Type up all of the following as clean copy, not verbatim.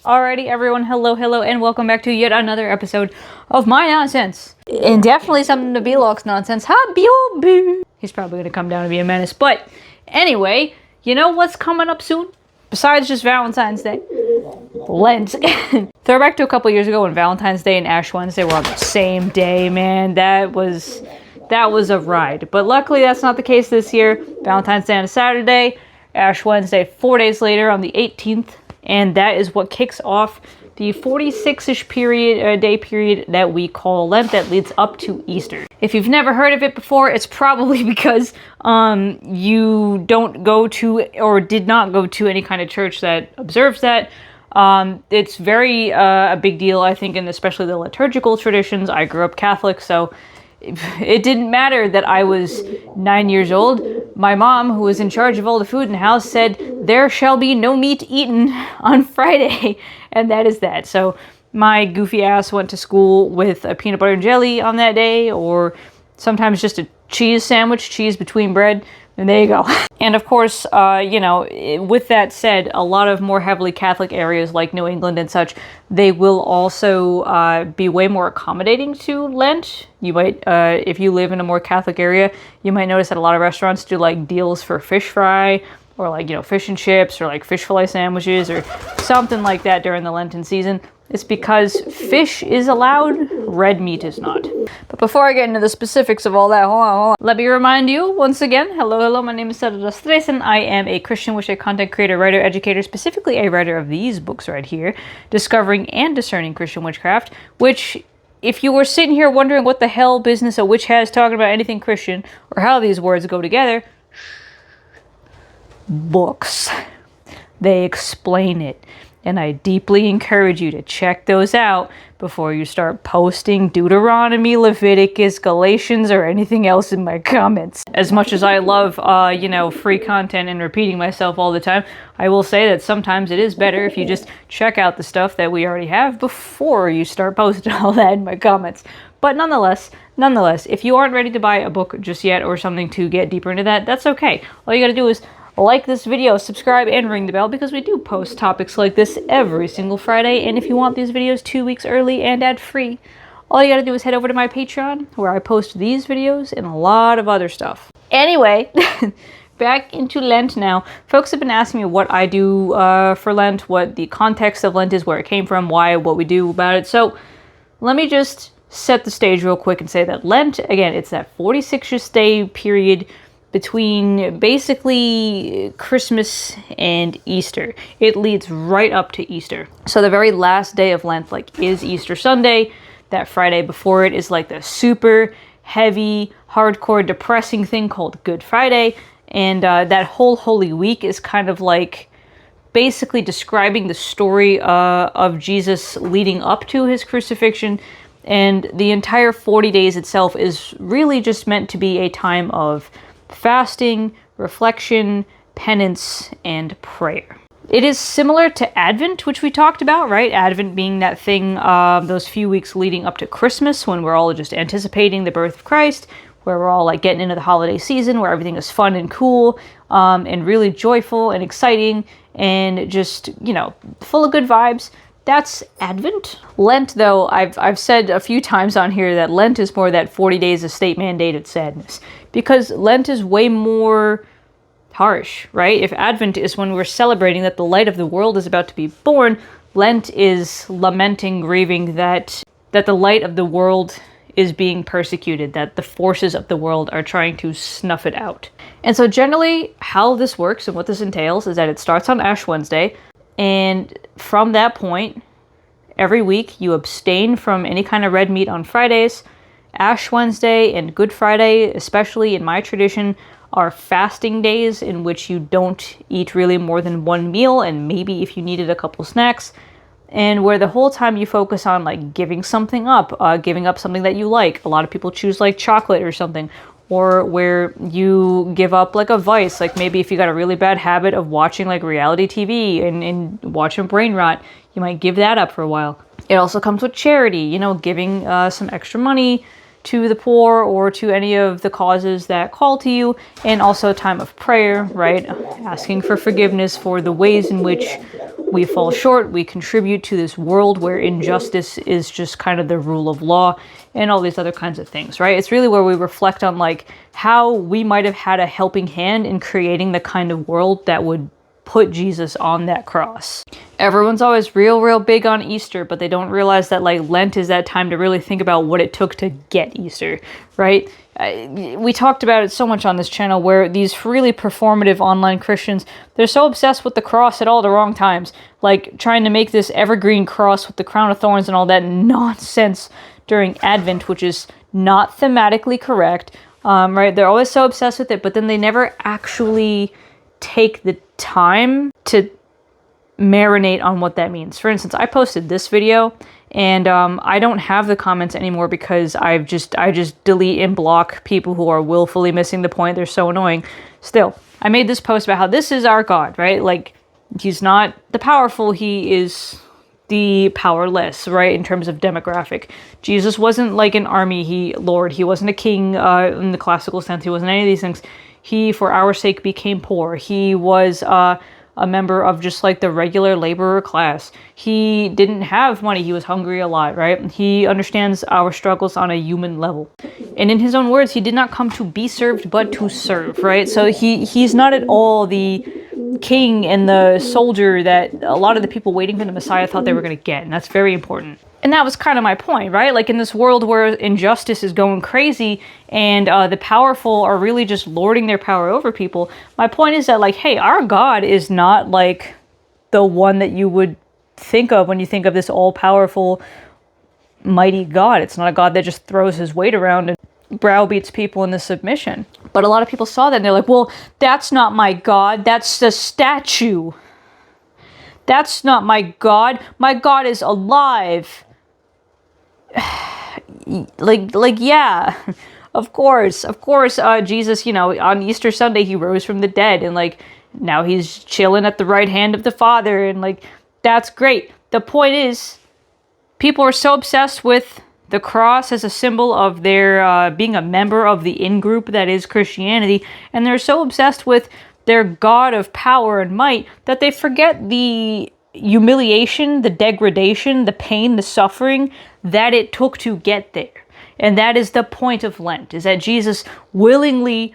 Alrighty, everyone, hello, and welcome back to yet another episode of my nonsense. And definitely something to Vlog's nonsense. He's probably gonna come down and be a menace. But anyway, you know what's coming up soon? Besides just Valentine's Day? Lent. Throwback to a couple years ago when Valentine's Day and Ash Wednesday were on the same day, man. That was a ride. But luckily that's not the case this year. Valentine's Day on a Saturday, Ash Wednesday 4 days later on the 18th. And that is what kicks off the 46-ish day period that we call Lent that leads up to Easter. If you've never heard of it before, it's probably because you don't go to or did not go to any kind of church that observes that. It's very a big deal, I think, in especially the liturgical traditions. I grew up Catholic, so it didn't matter that I was 9 years old. My mom, who was in charge of all the food in the house, said, "There shall be no meat eaten on Friday." And that is that. So my goofy ass went to school with a peanut butter and jelly on that day, or sometimes just a cheese sandwich, cheese between bread. And there you go. And of course, with that said, a lot of more heavily Catholic areas like New England and such, they will also be way more accommodating to Lent. You might, if you live in a more Catholic area, you might notice that a lot of restaurants do like deals for fish fry, or like, fish and chips, or like fish fillet sandwiches, or something like that during the Lenten season. It's because fish is allowed, red meat is not. But before I get into the specifics of all that, hold on. Let me remind you once again, hello, my name is Sarah Stresen. I am a Christian Wish content creator, writer, educator, specifically a writer of these books right here, Discovering and Discerning Christian Witchcraft, which, if you were sitting here wondering what the hell business a witch has talking about anything Christian, or how these words go together, books. They explain it. And I deeply encourage you to check those out before you start posting Deuteronomy, Leviticus, Galatians, or anything else in my comments. As much as I love, free content and repeating myself all the time, I will say that sometimes it is better if you just check out the stuff that we already have before you start posting all that in my comments. But nonetheless, if you aren't ready to buy a book just yet or something to get deeper into that, that's okay. All you gotta do is like this video, subscribe, and ring the bell, because we do post topics like this every single Friday. And if you want these videos 2 weeks early and ad-free, all you gotta do is head over to my Patreon, where I post these videos and a lot of other stuff. Anyway, back into Lent now. Folks have been asking me what I do for Lent, what the context of Lent is, where it came from, why, what we do about it. So let me just set the stage real quick and say that Lent, again, it's that 46th day period between basically Christmas and Easter. It leads right up to Easter. So the very last day of Lent, is Easter Sunday. That Friday before it is the super heavy, hardcore, depressing thing called Good Friday. And that whole Holy Week is kind of basically describing the story of Jesus leading up to his crucifixion. And the entire 40 days itself is really just meant to be a time of fasting, reflection, penance, and prayer. It is similar to Advent, which we talked about, right? Advent being that thing, those few weeks leading up to Christmas, when we're all just anticipating the birth of Christ, where we're all getting into the holiday season, where everything is fun and cool, and really joyful and exciting, and just, full of good vibes. That's Advent. Lent, though, I've said a few times on here that Lent is more that 40 days of state-mandated sadness, because Lent is way more harsh, right? If Advent is when we're celebrating that the light of the world is about to be born, Lent is lamenting, grieving that the light of the world is being persecuted, that the forces of the world are trying to snuff it out. And so generally how this works and what this entails is that it starts on Ash Wednesday, and from that point, every week you abstain from any kind of red meat on Fridays. Ash Wednesday and Good Friday, especially in my tradition, are fasting days in which you don't eat really more than one meal, and maybe if you needed a couple snacks, and where the whole time you focus on giving something up, giving up something that you like. A lot of people choose chocolate or something, or where you give up a vice, maybe if you got a really bad habit of watching reality TV and watching brain rot, you might give that up for a while. It also comes with charity, giving some extra money to the poor or to any of the causes that call to you, and also a time of prayer, right? Asking for forgiveness for the ways in which we fall short, we contribute to this world where injustice is just kind of the rule of law and all these other kinds of things, right? It's really where we reflect on like how we might have had a helping hand in creating the kind of world that would put Jesus on that cross. Everyone's always real big on Easter, but they don't realize that like Lent is that time to really think about what it took to get Easter, right? We talked about it so much on this channel where these really performative online Christians, they're so obsessed with the cross at all the wrong times, like trying to make this evergreen cross with the crown of thorns and all that nonsense during Advent, which is not thematically correct, right? They're always so obsessed with it, but then they never actually take the time to marinate on what that means. For instance, I posted this video and I don't have the comments anymore because I just delete and block people who are willfully missing the point. They're so annoying. Still, I made this post about how this is our God, right? Like, he's not the powerful, he is the powerless, right? In terms of demographic. Jesus wasn't like an army lord. He wasn't a king in the classical sense. He wasn't any of these things. He, for our sake, became poor. He was a member of just like the regular laborer class. He didn't have money. He was hungry a lot, right? He understands our struggles on a human level. And in his own words, he did not come to be served, but to serve, right? So he's not at all the king and the soldier that a lot of the people waiting for the Messiah thought they were going to get. And that's very important. And that was kind of my point, right? Like in this world where injustice is going crazy and the powerful are really just lording their power over people, my point is that like, hey, our God is not like the one that you would think of when you think of this all-powerful, mighty God. It's not a God that just throws his weight around and browbeats people into submission. But a lot of people saw that and they're like, well, that's not my God, that's the statue. That's not my God. My God is alive. Yeah, of course, Jesus, you know, on Easter Sunday, he rose from the dead and like, now he's chilling at the right hand of the Father and like, that's great. The point is, people are so obsessed with the cross as a symbol of their being a member of the in-group that is Christianity, and they're so obsessed with their God of power and might that they forget the humiliation, the degradation, the pain, the suffering that it took to get there. And that is the point of Lent, is that Jesus willingly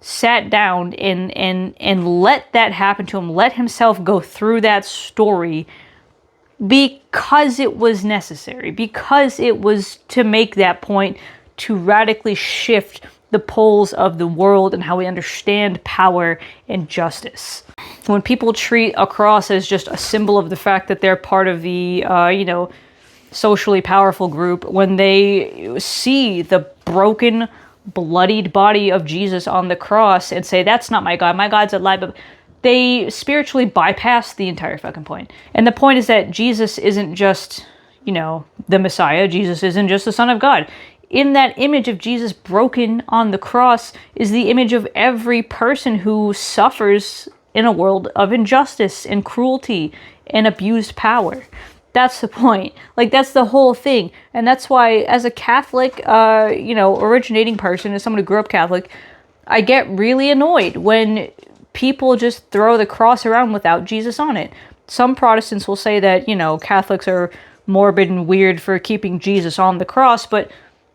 sat down and let that happen to him, let himself go through that story because it was necessary, because it was to make that point, to radically shift the poles of the world and how we understand power and justice. When people treat a cross as just a symbol of the fact that they're part of the, socially powerful group, when they see the broken, bloodied body of Jesus on the cross and say, that's not my God's alive, but they spiritually bypass the entire fucking point. And the point is that Jesus isn't just, the Messiah. Jesus isn't just the Son of God. In that image of Jesus broken on the cross is the image of every person who suffers in a world of injustice and cruelty and abused power. That's the point. Like, that's the whole thing. And that's why, as a Catholic, originating person, as someone who grew up Catholic, I get really annoyed when people just throw the cross around without Jesus on it. Some Protestants will say that, Catholics are morbid and weird for keeping Jesus on the cross, but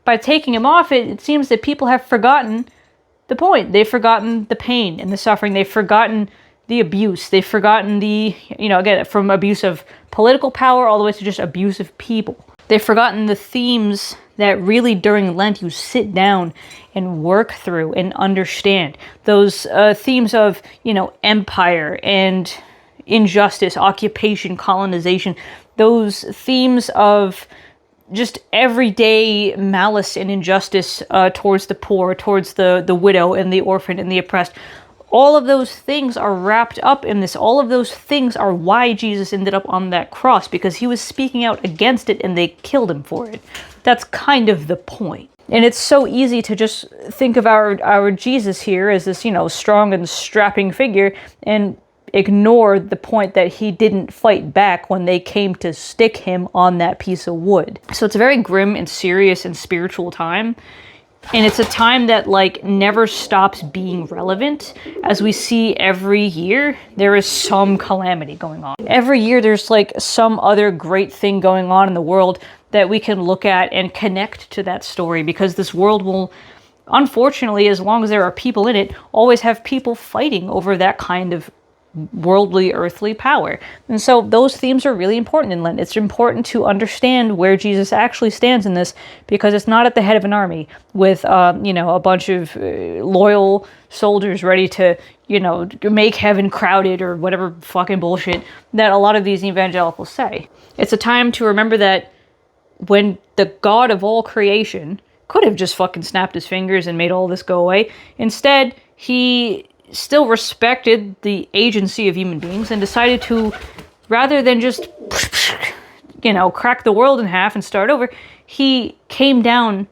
by taking him off it seems that people have forgotten the point. They've forgotten the pain and the suffering. They've forgotten the abuse. They've forgotten the, again, from abuse of political power all the way to just abuse of people. They've forgotten the themes that really during Lent you sit down and work through and understand. Those themes of, empire and injustice, occupation, colonization. Those themes of just everyday malice and injustice towards the poor, towards the widow and the orphan and the oppressed. All of those things are wrapped up in this. All of those things are why Jesus ended up on that cross, because he was speaking out against it and they killed him for it. That's kind of the point. And it's so easy to just think of our Jesus here as this, strong and strapping figure and ignore the point that he didn't fight back when they came to stick him on that piece of wood. So it's a very grim and serious and spiritual time. And it's a time that like never stops being relevant. As we see every year, there is some calamity going on. Every year there's like some other great thing going on in the world that we can look at and connect to that story, because this world will, unfortunately, as long as there are people in it, always have people fighting over that kind of worldly, earthly power. And so those themes are really important in Lent. It's important to understand where Jesus actually stands in this, because it's not at the head of an army with, a bunch of loyal soldiers ready to, make heaven crowded or whatever fucking bullshit that a lot of these evangelicals say. It's a time to remember that when the God of all creation could have just fucking snapped his fingers and made all this go away, instead, he still respected the agency of human beings and decided to, rather than just, crack the world in half and start over, he came down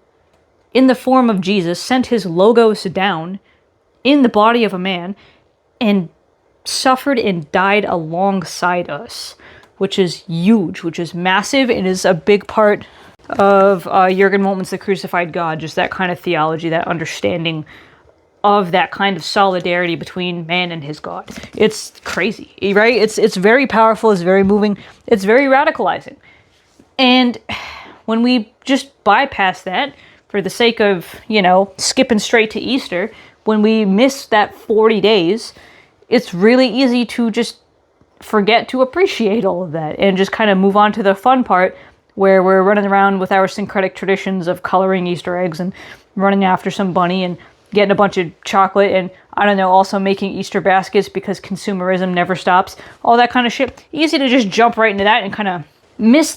in the form of Jesus, sent his logos down in the body of a man, and suffered and died alongside us, which is huge, which is massive, and is a big part of Jürgen Moltmann's The Crucified God, just that kind of theology, that understanding of that kind of solidarity between man and his God. It's crazy, right? It's very powerful, it's very moving, it's very radicalizing. And when we just bypass that for the sake of, skipping straight to Easter, when we miss that 40 days, it's really easy to just forget to appreciate all of that and just kind of move on to the fun part, where we're running around with our syncretic traditions of coloring Easter eggs and running after some bunny and getting a bunch of chocolate and, also making Easter baskets because consumerism never stops. All that kind of shit. Easy to just jump right into that and kind of miss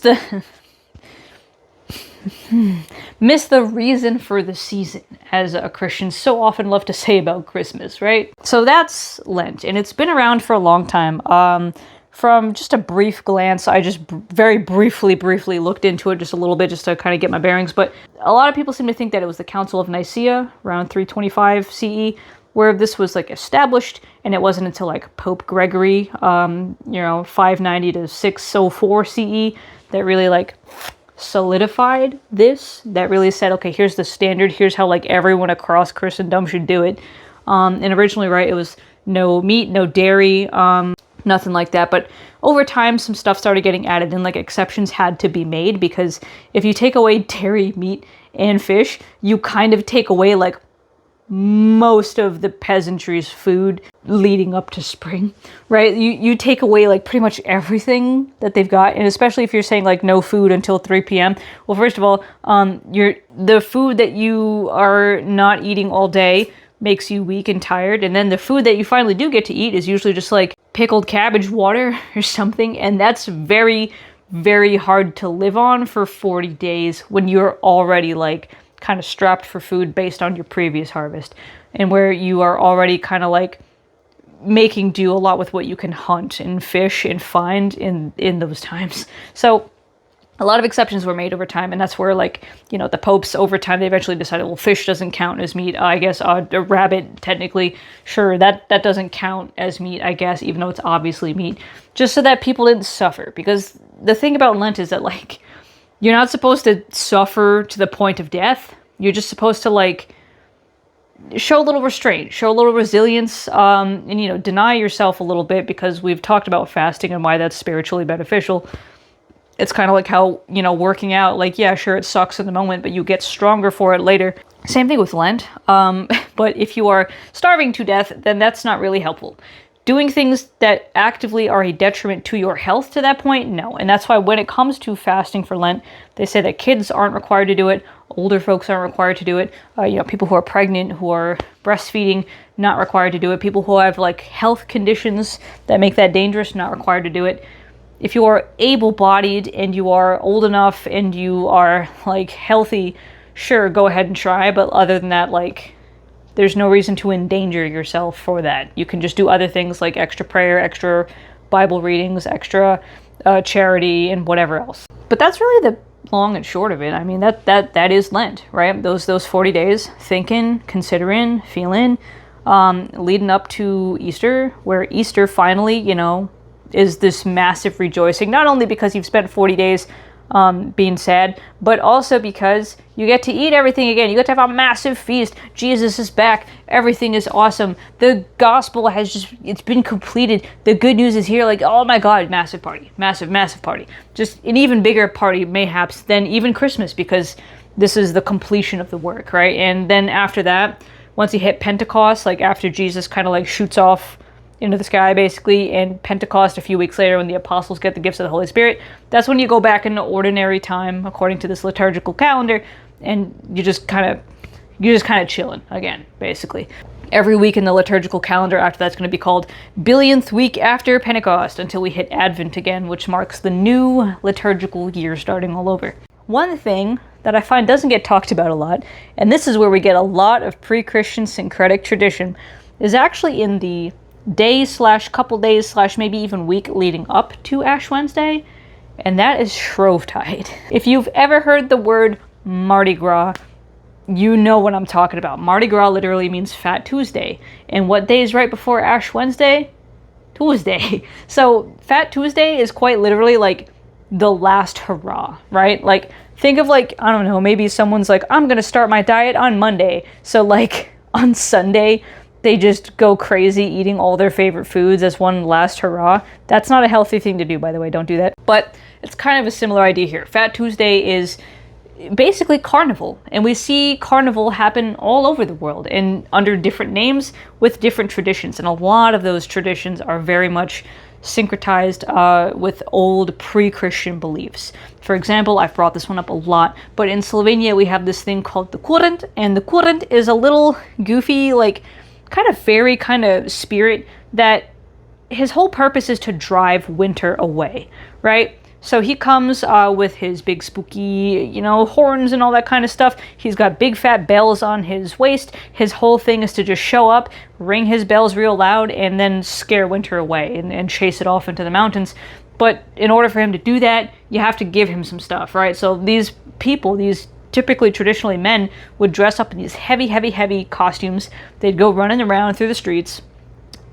the reason for the season, as Christians so often love to say about Christmas, right? So that's Lent, and it's been around for a long time. From just a brief glance, I just very briefly looked into it just a little bit just to kind of get my bearings. But a lot of people seem to think that it was the Council of Nicaea around 325 CE where this was like established, and it wasn't until like Pope Gregory, 590 to 604 CE that really like solidified this, that really said, okay, here's the standard, here's how like everyone across Christendom should do it. And originally, right, it was no meat, no dairy, nothing like that. But over time, some stuff started getting added and like exceptions had to be made, because if you take away dairy, meat, and fish, you kind of take away like most of the peasantry's food leading up to spring, right? You take away like pretty much everything that they've got. And especially if you're saying like no food until 3 p.m. Well, first of all, the food that you are not eating all day makes you weak and tired. And then the food that you finally do get to eat is usually just like pickled cabbage water or something. And that's very, very hard to live on for 40 days when you're already like kind of strapped for food based on your previous harvest, and where you are already kind of like making do a lot with what you can hunt and fish and find in those times. So a lot of exceptions were made over time, and that's where like, the popes over time, they eventually decided, well, fish doesn't count as meat. I guess a rabbit, technically, sure, that doesn't count as meat, I guess, even though it's obviously meat, just so that people didn't suffer. Because the thing about Lent is that like, you're not supposed to suffer to the point of death. You're just supposed to like show a little restraint, show a little resilience, and deny yourself a little bit, because we've talked about fasting and why that's spiritually beneficial. It's kind of like how, working out, like, yeah, sure, it sucks in the moment, but you get stronger for it later. Same thing with Lent. But if you are starving to death, then that's not really helpful. Doing things that actively are a detriment to your health to that point, no. And that's why when it comes to fasting for Lent, they say that kids aren't required to do it, older folks aren't required to do it, people who are pregnant, who are breastfeeding, not required to do it, people who have like health conditions that make that dangerous, not required to do it. If you are able-bodied and you are old enough and you are like healthy, sure, go ahead and try. But other than that, like, there's no reason to endanger yourself for that. You can just do other things like extra prayer, extra Bible readings, extra charity, and whatever else. But that's really the long and short of it. I mean, that is Lent, right? Those 40 days, thinking, considering, feeling, leading up to Easter, where Easter finally, is this massive rejoicing, not only because you've spent 40 days being sad, but also because you get to eat everything again. You get to have a massive feast. Jesus is back. Everything is awesome. The gospel it's been completed. The good news is here. Like, oh my God, massive party. Massive, massive party. Just an even bigger party, mayhaps, than even Christmas, because this is the completion of the work, right? And then after that, once you hit Pentecost, like after Jesus kind of like shoots off into the sky basically, and Pentecost a few weeks later when the apostles get the gifts of the Holy Spirit, that's when you go back into ordinary time according to this liturgical calendar, and you're just kind of chilling again, basically. Every week in the liturgical calendar after that's going to be called billionth week after Pentecost, until we hit Advent again, which marks the new liturgical year starting all over. One thing that I find doesn't get talked about a lot, and this is where we get a lot of pre-Christian syncretic tradition, is actually in the day/couple days/ maybe even week leading up to Ash Wednesday, and that is Shrovetide. If you've ever heard the word Mardi Gras, you know what I'm talking about. Mardi Gras literally means Fat Tuesday. And what day is right before Ash Wednesday? Tuesday. So Fat Tuesday is quite literally like the last hurrah, right? Like, think of like, I don't know, maybe someone's like, I'm gonna start my diet on Monday. So like on Sunday, they just go crazy eating all their favorite foods as one last hurrah. That's not a healthy thing to do, by the way. Don't do that. But it's kind of a similar idea here. Fat Tuesday is basically carnival. And we see carnival happen all over the world and under different names with different traditions. And a lot of those traditions are very much syncretized with old pre-Christian beliefs. For example, I've brought this one up a lot, but in Slovenia we have this thing called the current. And the current is a little goofy, like, kind of fairy kind of spirit that his whole purpose is to drive winter away, right? So he comes with his big spooky, horns and all that kind of stuff. He's got big fat bells on his waist. His whole thing is to just show up, ring his bells real loud, and then scare winter away and chase it off into the mountains. But in order for him to do that, you have to give him some stuff, right? So these people, these typically traditionally men, would dress up in these heavy, heavy, heavy costumes. They'd go running around through the streets.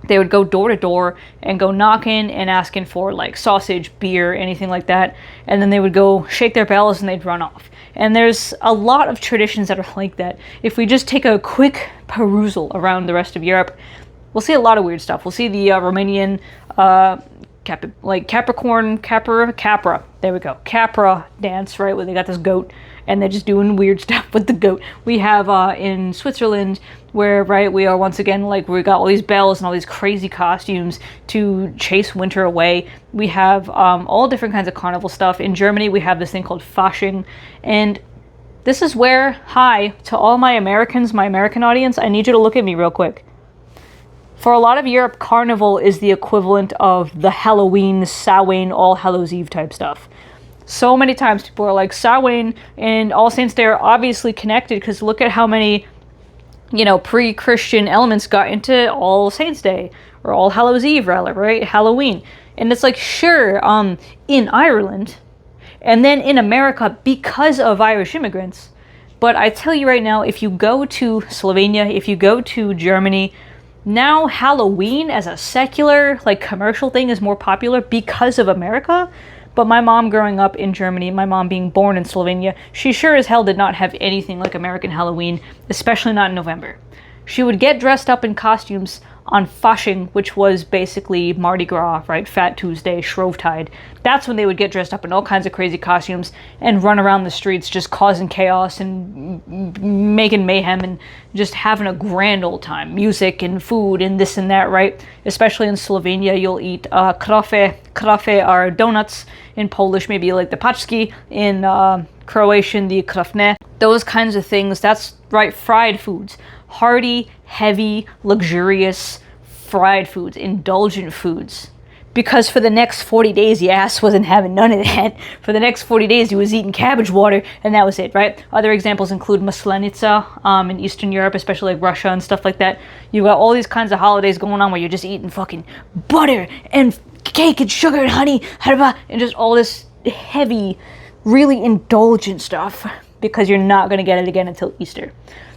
They would go door to door and go knocking and asking for like sausage, beer, anything like that. And then they would go shake their bells and they'd run off. And there's a lot of traditions that are like that. If we just take a quick perusal around the rest of Europe, we'll see a lot of weird stuff. We'll see the Romanian Capra, there we go, Capra dance, right, where they got this goat and they're just doing weird stuff with the goat. We have in Switzerland, where, right, we are once again, like, we got all these bells and all these crazy costumes to chase winter away. We have all different kinds of carnival stuff. In Germany, we have this thing called Fasching, and this is where, hi, to all my Americans, my American audience, I need you to look at me real quick. For a lot of Europe, Carnival is the equivalent of the Halloween, Samhain, All Hallows Eve type stuff. So many times people are like, Samhain and All Saints Day are obviously connected because look at how many, pre-Christian elements got into All Saints Day or All Hallows Eve, rather, right? Halloween. And it's like, sure, in Ireland and then in America because of Irish immigrants. But I tell you right now, if you go to Slovenia, if you go to Germany, now Halloween as a secular, like, commercial thing is more popular because of America. But my mom growing up in Germany, my mom being born in Slovenia, she sure as hell did not have anything like American Halloween, especially not in November. She would get dressed up in costumes on Fasching, which was basically Mardi Gras, right? Fat Tuesday, Shrovetide. That's when they would get dressed up in all kinds of crazy costumes and run around the streets just causing chaos and making mayhem and just having a grand old time. Music and food and this and that, right? Especially in Slovenia, you'll eat krafe. Krafe are donuts. In Polish, maybe like the paczki. In Croatian, the krafne. Those kinds of things, that's right, fried foods. Hearty, heavy, luxurious fried foods, indulgent foods. Because for the next 40 days, your ass wasn't having none of that. For the next 40 days, you was eating cabbage water, and that was it, right? Other examples include Maslenica in Eastern Europe, especially like Russia and stuff like that. You've got all these kinds of holidays going on where you're just eating fucking butter and cake and sugar and honey, and just all this heavy, really indulgent stuff, because you're not going to get it again until Easter.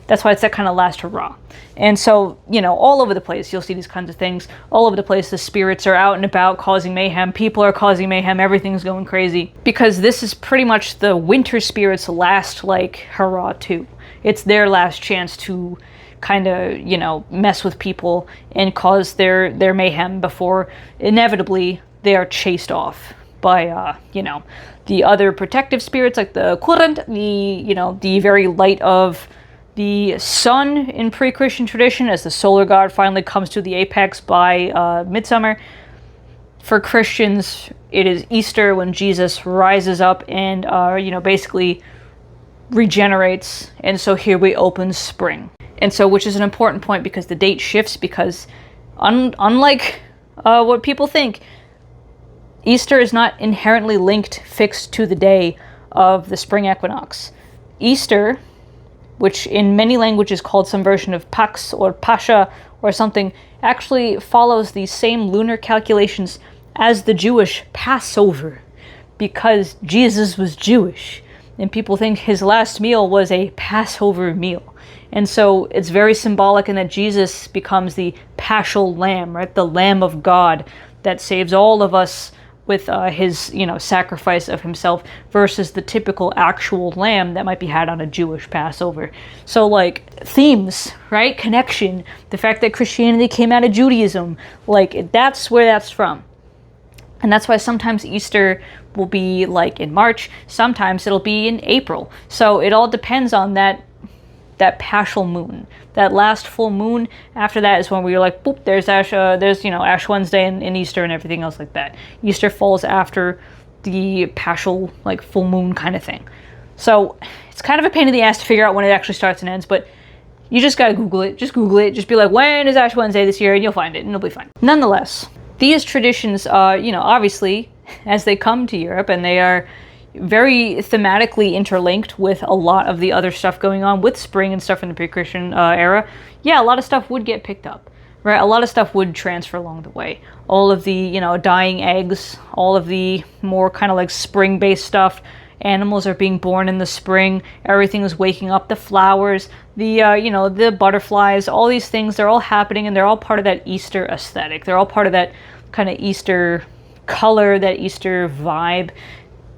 That's why it's that kind of last hurrah. And so, you know, all over the place, you'll see these kinds of things. All over the place, the spirits are out and about causing mayhem. People are causing mayhem. Everything's going crazy. Because this is pretty much the winter spirits' last, like, hurrah, too. It's their last chance to kind of, you know, mess with people and cause their mayhem before inevitably they are chased off by, you know, the other protective spirits, like the Kurant, the very light of the sun in pre-Christian tradition, as the solar god finally comes to the apex by midsummer. For Christians, it is Easter, when Jesus rises up and, basically regenerates. And so here we open spring. And so, which is an important point, because the date shifts, because unlike what people think, Easter is not inherently fixed to the day of the spring equinox. Easter, which in many languages called some version of Pax or Pascha or something, actually follows the same lunar calculations as the Jewish Passover, because Jesus was Jewish, and people think his last meal was a Passover meal. And so it's very symbolic in that Jesus becomes the paschal lamb, right? The Lamb of God that saves all of us with his, sacrifice of himself, versus the typical actual lamb that might be had on a Jewish Passover. So, like, themes, right? Connection. The fact that Christianity came out of Judaism. Like, that's where that's from. And that's why sometimes Easter will be, like, in March. Sometimes it'll be in April. So it all depends on that paschal moon, that last full moon. After that is when we're like, boop, there's Ash Wednesday and Easter and everything else like that. Easter falls after the paschal, like, full moon kind of thing. So it's kind of a pain in the ass to figure out when it actually starts and ends, but you just gotta Google it. Just Google it. Just be like, when is Ash Wednesday this year? And you'll find it, and it'll be fine. Nonetheless, these traditions, obviously, as they come to Europe, and they are very thematically interlinked with a lot of the other stuff going on with spring and stuff in the pre-Christian era, a lot of stuff would get picked up, right? A lot of stuff would transfer along the way. All of the, dying eggs, all of the more kind of like spring-based stuff. Animals are being born in the spring. Everything is waking up. The flowers, the butterflies, all these things, they're all happening, and they're all part of that Easter aesthetic. They're all part of that kind of Easter color, that Easter vibe,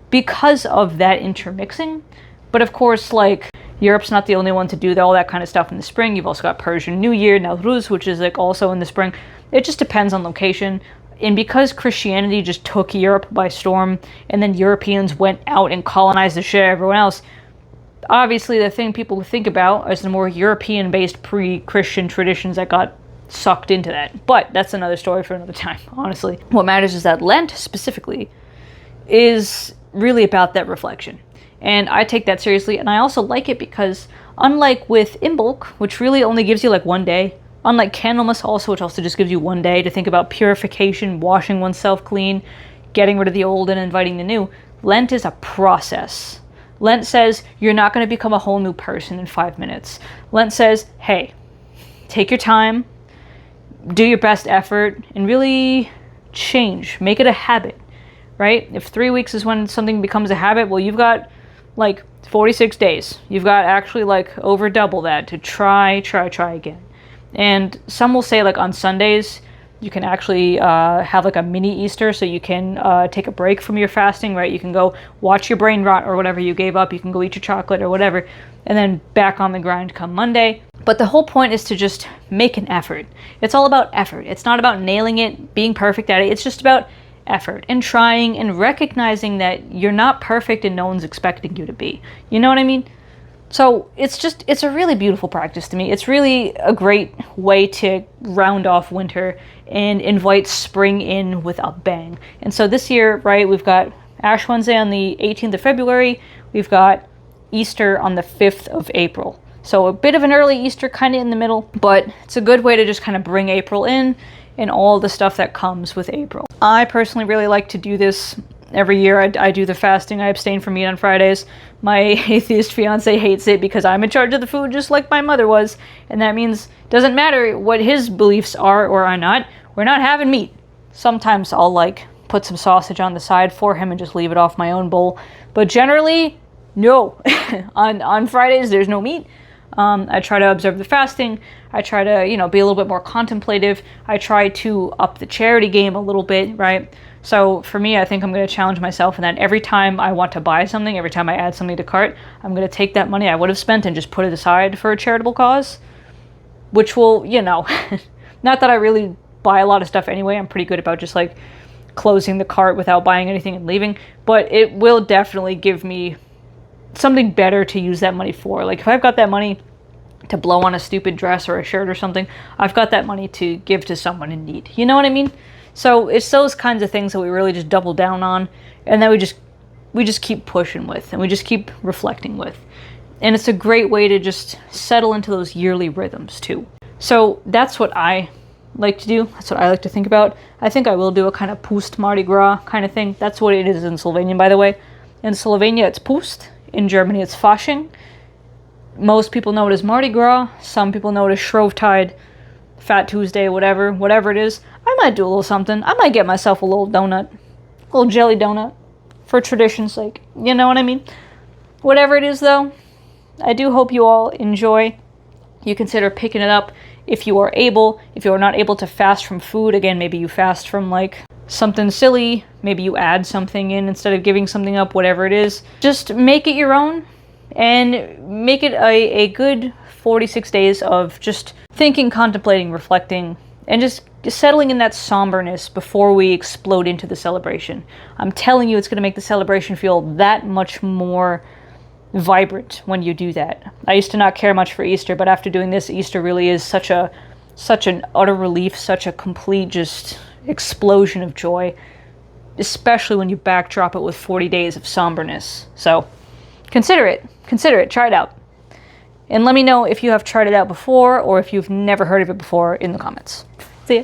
because of that intermixing. But of course, like, Europe's not the only one to do all that kind of stuff in the spring. You've also got Persian New Year, Nowruz, which is like also in the spring. It just depends on location. And because Christianity just took Europe by storm, and then Europeans went out and colonized the shit out of everyone else, obviously the thing people think about is the more European-based pre-Christian traditions that got sucked into that. But that's another story for another time, honestly. What matters is that Lent, specifically, is really about that reflection. And I take that seriously, and I also like it because, unlike with Imbolc, which really only gives you like one day, unlike Candlemas also, which also just gives you one day to think about purification, washing oneself clean, getting rid of the old and inviting the new, Lent is a process. Lent says you're not going to become a whole new person in 5 minutes. Lent says, hey, take your time, do your best effort, and really change. Make it a habit, right? If 3 weeks is when something becomes a habit, well, you've got like 46 days. You've got actually like over double that to try again. And some will say, like, on Sundays, you can actually have like a mini Easter, so you can take a break from your fasting, right? You can go watch your brain rot or whatever you gave up. You can go eat your chocolate or whatever, and then back on the grind come Monday. But the whole point is to just make an effort. It's all about effort. It's not about nailing it, being perfect at it. It's just about effort and trying and recognizing that you're not perfect and no one's expecting you to be. You know what I mean? So it's a really beautiful practice to me. It's really a great way to round off winter and invite spring in with a bang. And so this year, right, we've got Ash Wednesday on the 18th of February. We've got Easter on the 5th of April. So a bit of an early Easter kind of in the middle, but it's a good way to just kind of bring April in and all the stuff that comes with April. I personally really like to do this every year. I do the fasting. I abstain from meat on Fridays. My atheist fiance hates it because I'm in charge of the food just like my mother was. And that means it doesn't matter what his beliefs are or are not, we're not having meat. Sometimes I'll like put some sausage on the side for him and just leave it off my own bowl. But generally, no. On Fridays, there's no meat. I try to observe the fasting. I try to, be a little bit more contemplative. I try to up the charity game a little bit, right? So for me, I think I'm going to challenge myself in that every time I want to buy something, every time I add something to cart, I'm going to take that money I would have spent and just put it aside for a charitable cause, which will, not that I really buy a lot of stuff anyway. I'm pretty good about just like closing the cart without buying anything and leaving, but it will definitely give me something better to use that money for. Like if I've got that money to blow on a stupid dress or a shirt or something, I've got that money to give to someone in need. You know what I mean? So it's those kinds of things that we really just double down on, and then we just keep pushing with, and we just keep reflecting with. And it's a great way to just settle into those yearly rhythms too. So that's what I like to do. That's what I like to think about. I think I will do a kind of post Mardi Gras kind of thing. That's what it is in Slovenian, by the way. In Slovenia, it's Pust. In Germany, it's Fasching. Most people know it as Mardi Gras. Some people know it as Shrovetide, Fat Tuesday, whatever it is. I might do a little something. I might get myself a little donut, a little jelly donut, for tradition's sake. You know what I mean? Whatever it is, though, I do hope you all enjoy. You consider picking it up if you are able. If you are not able to fast from food, again, maybe you fast from like something silly. Maybe you add something in instead of giving something up, whatever it is. Just make it your own and make it a good 46 days of just thinking, contemplating, reflecting, and just settling in that somberness before we explode into the celebration. I'm telling you, it's going to make the celebration feel that much more vibrant when you do that. I used to not care much for Easter, but after doing this, Easter really is such an utter relief, such a complete just explosion of joy, especially when you backdrop it with 40 days of somberness. So consider it, try it out. And let me know if you have tried it out before or if you've never heard of it before in the comments. See ya.